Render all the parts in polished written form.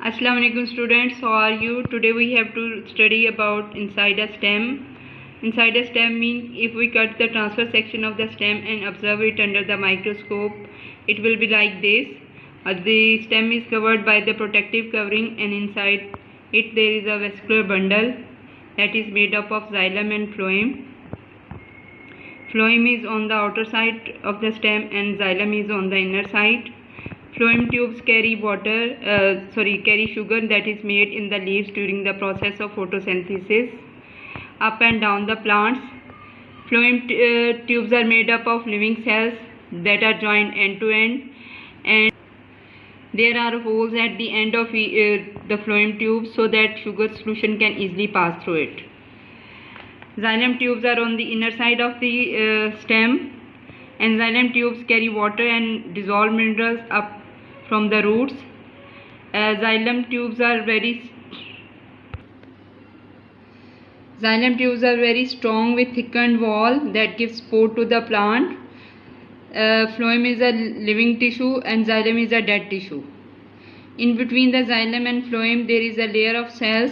Assalamu alaikum students, how are you? Today we have to study about inside a stem. Inside a stem means if we cut the transfer section of the stem and observe it under the microscope, it will be like this. The stem is covered by the protective covering and inside it there is a vascular bundle that is made up of xylem and phloem. Phloem is on the outer side of the stem and xylem is on the inner side. Phloem tubes carry sugar that is made in the leaves during the process of photosynthesis up and down the plants. Phloem tubes are made up of living cells that are joined end to end, and there are holes at the end of the phloem tubes so that sugar solution can easily pass through it. Xylem tubes are on the inner side of the stem, and xylem tubes carry water and dissolved minerals up from the roots. Xylem tubes are very strong with thickened wall that gives support to the plant. Phloem is a living tissue and xylem is a dead tissue. In between the xylem and phloem there is a layer of cells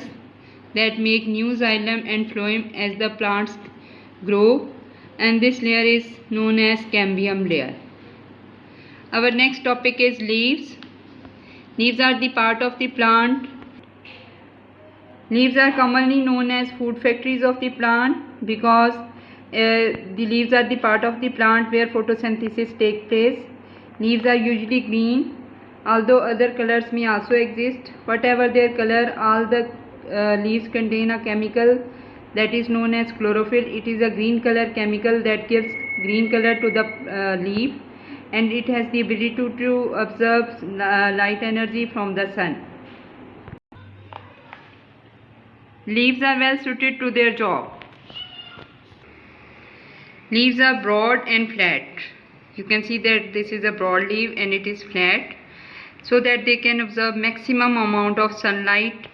that make new xylem and phloem as the plants grow, and this layer is known as cambium layer. Our next topic is leaves. Leaves are the part of the plant. Leaves are commonly known as food factories of the plant because the leaves are the part of the plant where photosynthesis takes place. Leaves are usually green, although other colors may also exist. Whatever their color, all the leaves contain a chemical that is known as chlorophyll. It is a green color chemical that gives green color to the leaf, and it has the ability to absorb light energy from the sun. Leaves are well suited to their job. Leaves are broad and flat. You can see that this is a broad leaf and it is flat, so that they can absorb maximum amount of sunlight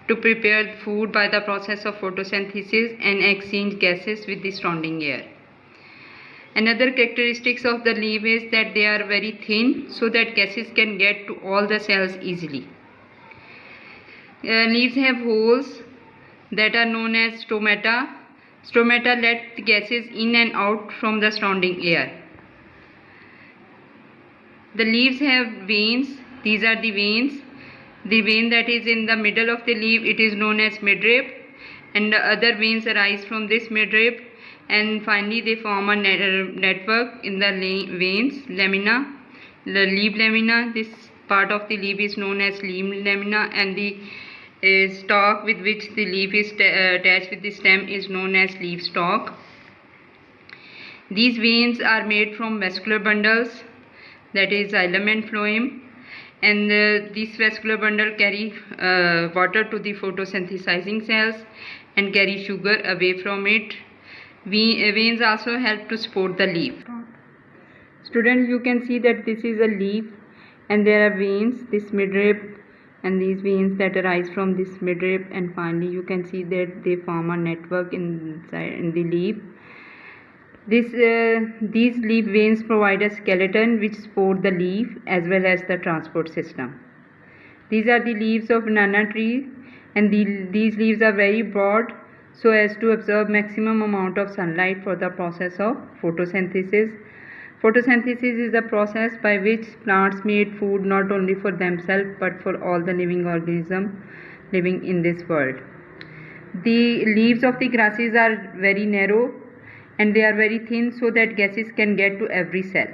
to prepare food by the process of photosynthesis and exchange gases with the surrounding air. Another characteristics of the leaf is that they are very thin so that gases can get to all the cells easily. Leaves have holes that are known as stomata. Stomata let the gases in and out from the surrounding air. The leaves have veins. These are the veins. The vein that is in the middle of the leaf, it is known as midrib, and the other veins arise from this midrib, and finally they form a network in the veins, lamina, the leaf lamina. This part of the leaf is known as leaf lamina, and the stalk with which the leaf is attached with the stem is known as leaf stalk. These veins are made from vascular bundles, that is xylem and phloem, and this vascular bundle carry water to the photosynthesizing cells and carry sugar away from it. Veins also help to support the leaf. Students, you can see that this is a leaf and there are veins, this midrib and these veins that arise from this midrib, and finally you can see that they form a network in the leaf. These leaf veins provide a skeleton which support the leaf as well as the transport system. These are the leaves of banana tree, and these leaves are very broad so as to absorb maximum amount of sunlight for the process of photosynthesis. Photosynthesis is the process by which plants made food not only for themselves but for all the living organisms living in this world. The leaves of the grasses are very narrow and they are very thin so that gases can get to every cell.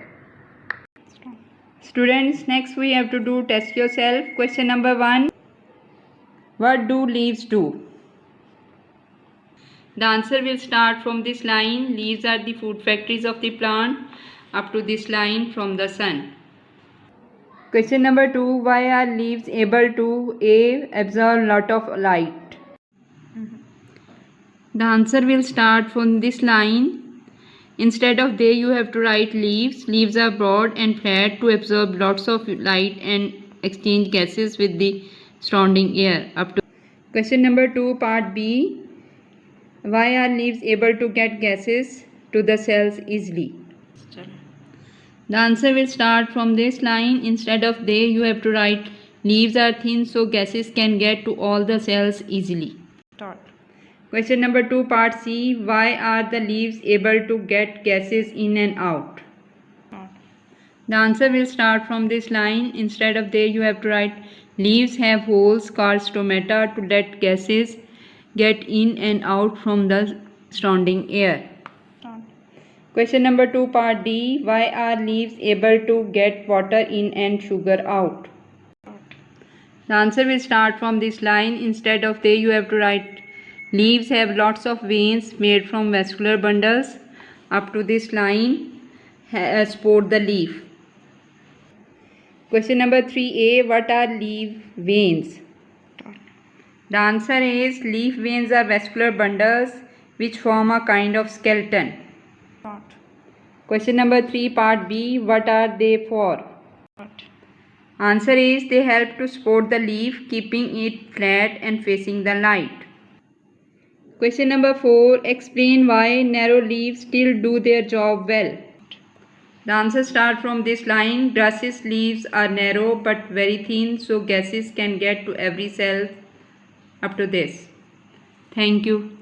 Students, next we have to do test yourself. Question number 1. What do leaves do? The answer will start from this line. Leaves are the food factories of the plant, up to this line from the sun. Question number 2. Why are leaves able to absorb lot of light? The answer will start from this line. Instead of they, you have to write leaves. Leaves are broad and flat to absorb lots of light and exchange gases with the surrounding air. Up to question number 2, part B. Why are leaves able to get gases to the cells easily? The answer will start from this line. Instead of they, you have to write Leaves are thin so gases can get to all the cells easily. Question number 2, part C. Why are the leaves able to get gases in and out? The answer will start from this line. Instead of there you have to write leaves have holes called stomata to let gases get in and out from the surrounding air. Question number 2, part D. Why are leaves able to get water in and sugar out? The answer will start from this line. Instead of there you have to write leaves have lots of veins made from vascular bundles up to this line support the leaf. Question number 3a. What are leaf veins? The answer is leaf veins are vascular bundles which form a kind of skeleton. Question number 3, part B. What are they for? Answer is they help to support the leaf, keeping it flat and facing the light. Question number 4. Explain why narrow leaves still do their job well. The answer starts from this line. Grasses leaves are narrow but very thin so gases can get to every cell up to this. Thank you.